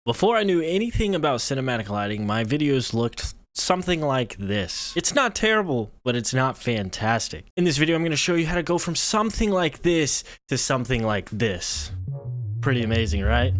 Before I knew anything about cinematic lighting, my videos looked something like this. It's not terrible, but it's not fantastic. In this video, I'm going to show you how to go from something like this to something like this. Pretty amazing, right?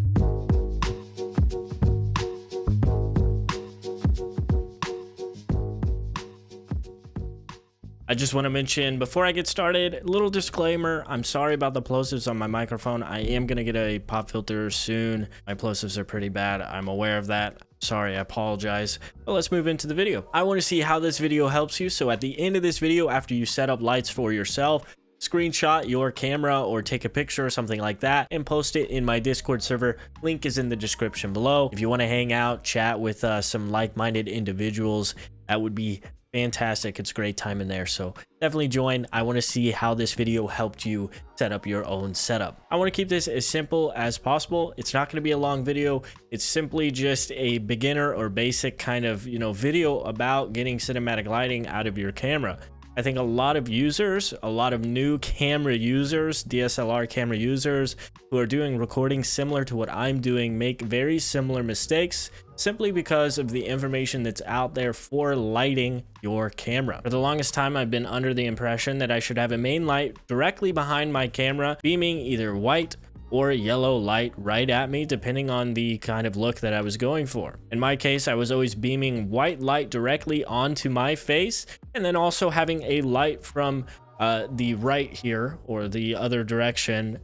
I just want to mention before I get started, little disclaimer, I'm sorry about the plosives on my microphone. I am going to get a pop filter soon. My plosives are pretty bad. I'm aware of that. Sorry, I apologize. But let's move into the video. I want to see how this video helps you. So at the end of this video, after you set up lights for yourself, screenshot your camera or take a picture or something like that and post it in my Discord server. Link is in the description below. If you want to hang out, chat with some like-minded individuals, that would be fantastic. It's a great time in there, so definitely join. I want to see how this video helped you set up your own setup. I want to keep this as simple as possible. It's not going to be a long video. It's simply just a beginner or basic kind of video about getting cinematic lighting out of your camera. I think a lot of users, a lot of new camera users, DSLR camera users who are doing recording similar to what I'm doing make very similar mistakes simply because of the information that's out there for lighting your camera. For the longest time, I've been under the impression that I should have a main light directly behind my camera, beaming either white or yellow light right at me, depending on the kind of look that I was going for. In my case, I was always beaming white light directly onto my face, and then also having a light from the right here or the other direction,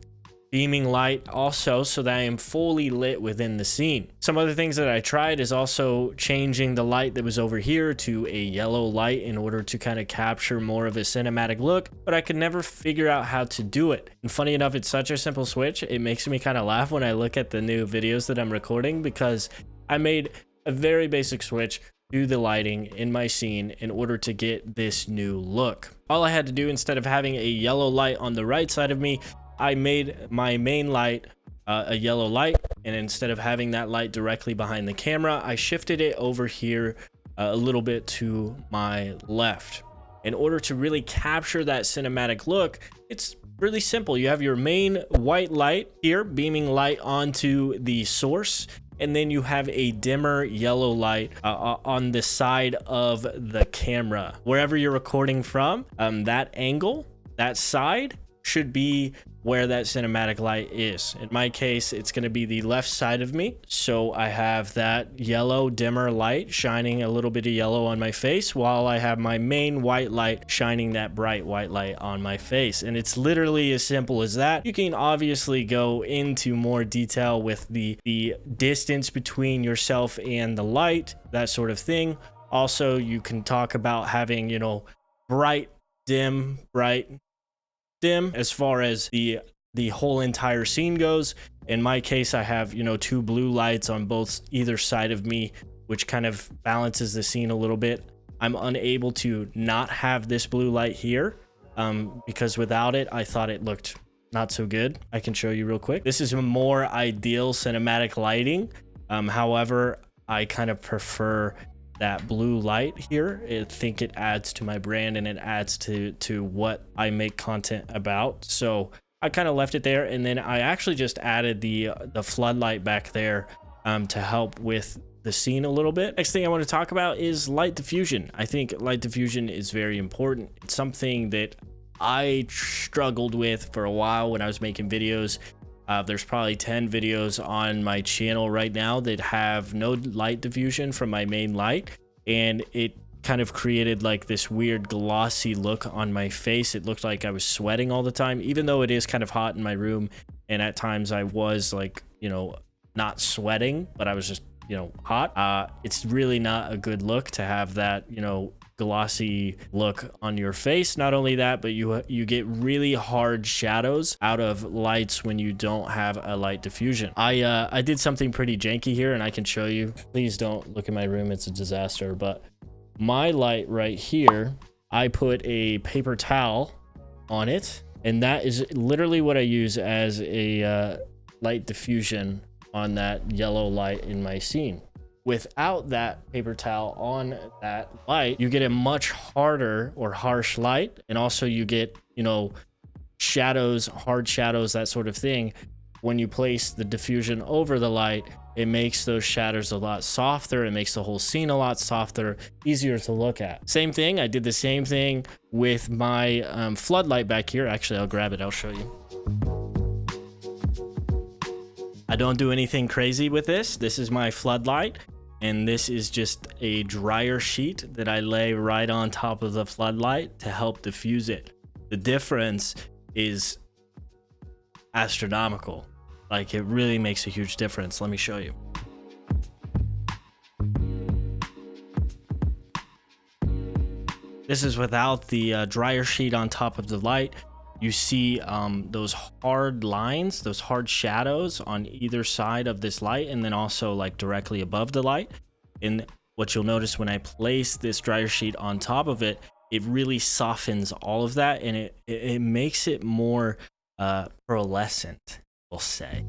beaming light also so that I am fully lit within the scene. Some other things that I tried is also changing the light that was over here to a yellow light in order to kind of capture more of a cinematic look, but I could never figure out how to do it. And funny enough, it's such a simple switch. It makes me kind of laugh when I look at the new videos that I'm recording because I made a very basic switch to the lighting in my scene in order to get this new look. All I had to do, instead of having a yellow light on the right side of me, I made my main light a yellow light, and instead of having that light directly behind the camera, I shifted it over here a little bit to my left. In order to really capture that cinematic look, it's really simple. You have your main white light here, beaming light onto the source, and then you have a dimmer yellow light on the side of the camera. Wherever you're recording from, that angle, that side, should be where that cinematic light is. In my case, it's going to be the left side of me. So I have that yellow dimmer light shining a little bit of yellow on my face while I have my main white light shining that bright white light on my face. And it's literally as simple as that. You can obviously go into more detail with the distance between yourself and the light, that sort of thing. Also, you can talk about having, bright, dim, bright, dim as far as the whole entire scene goes. In my case, I have two blue lights on either side of me, which kind of balances the scene a little bit. I'm unable to not have this blue light here because without it, I thought it looked not so good. I can show you real quick. This is a more ideal cinematic lighting. However, I kind of prefer that blue light here. I think it adds to my brand and it adds to what I make content about. So I kind of left it there, and then I actually just added the floodlight back there to help with the scene a little bit. Next thing I want to talk about is light diffusion. I think light diffusion is very important. It's something that I struggled with for a while when I was making videos. There's probably 10 videos on my channel right now that have no light diffusion from my main light, and it kind of created like this weird glossy look on my face. It looked like I was sweating all the time, even though it is kind of hot in my room, and at times I was like, not sweating, but I was just, hot. It's really not a good look to have that, glossy look on your face. Not only that, but you get really hard shadows out of lights when you don't have a light diffusion. I did something pretty janky here, and I can show you. Please don't look in my room, it's a disaster. But my light right here, I put a paper towel on it, and that is literally what I use as a light diffusion on that yellow light in my scene. Without that paper towel on that light, you get a much harder or harsh light, and also you get shadows, hard shadows, that sort of thing. when you place the diffusion over the light, it makes those shadows a lot softer. It makes the whole scene a lot softer, easier to look at. Same thing, I did the same thing with my floodlight back here. Actually, I'll grab it, I'll show you. I don't do anything crazy with this. This is my floodlight, and this is just a dryer sheet that I lay right on top of the floodlight to help diffuse it. The difference is astronomical. Like, it really makes a huge difference. Let me show you. This is without the dryer sheet on top of the light. You see those hard lines, those hard shadows on either side of this light, and then also like directly above the light. And what you'll notice when I place this dryer sheet on top of it, it really softens all of that, and it makes it more pearlescent, we'll say.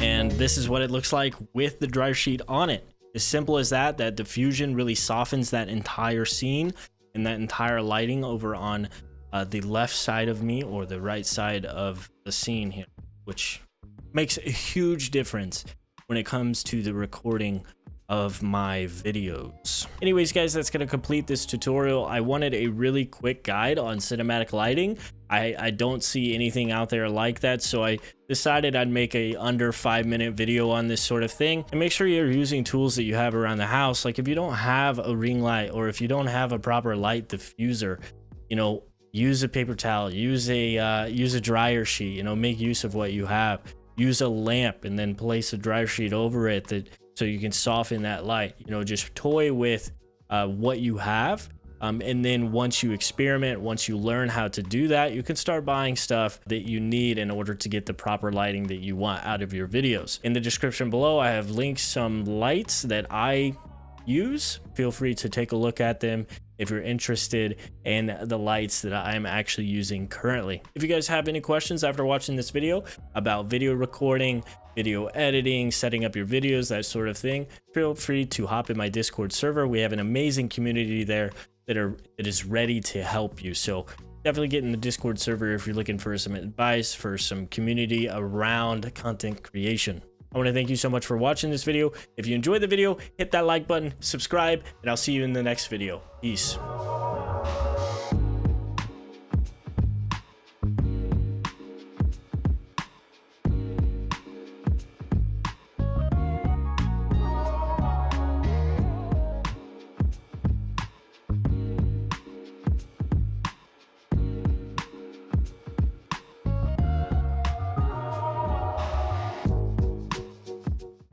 And this is what it looks like with the dryer sheet on it. As simple as that. That diffusion really softens that entire scene and that entire lighting over on the left side of me, or the right side of the scene here, which makes a huge difference when it comes to the recording of my videos. Anyways, guys, that's going to complete this tutorial. I wanted a really quick guide on cinematic lighting. I don't see anything out there like that, so I decided I'd make a under 5-minute video on this sort of thing. And make sure you're using tools that you have around the house. Like, if you don't have a ring light, or if you don't have a proper light diffuser, you know, use a paper towel, use a dryer sheet, you know, make use of what you have. Use a lamp and then place a dryer sheet over it so you can soften that light. You know, just toy with what you have. And then once you experiment, once you learn how to do that, you can start buying stuff that you need in order to get the proper lighting that you want out of your videos. In the description below, I have linked some lights that I use. Feel free to take a look at them if you're interested in the lights that I'm actually using currently. If you guys have any questions after watching this video about video recording, video editing, setting up your videos, that sort of thing, feel free to hop in my Discord server. We have an amazing community there that is ready to help you. So definitely get in the Discord server if you're looking for some advice, for some community around content creation. I want to thank you so much for watching this video. If you enjoyed the video, hit that like button, subscribe, and I'll see you in the next video. Peace.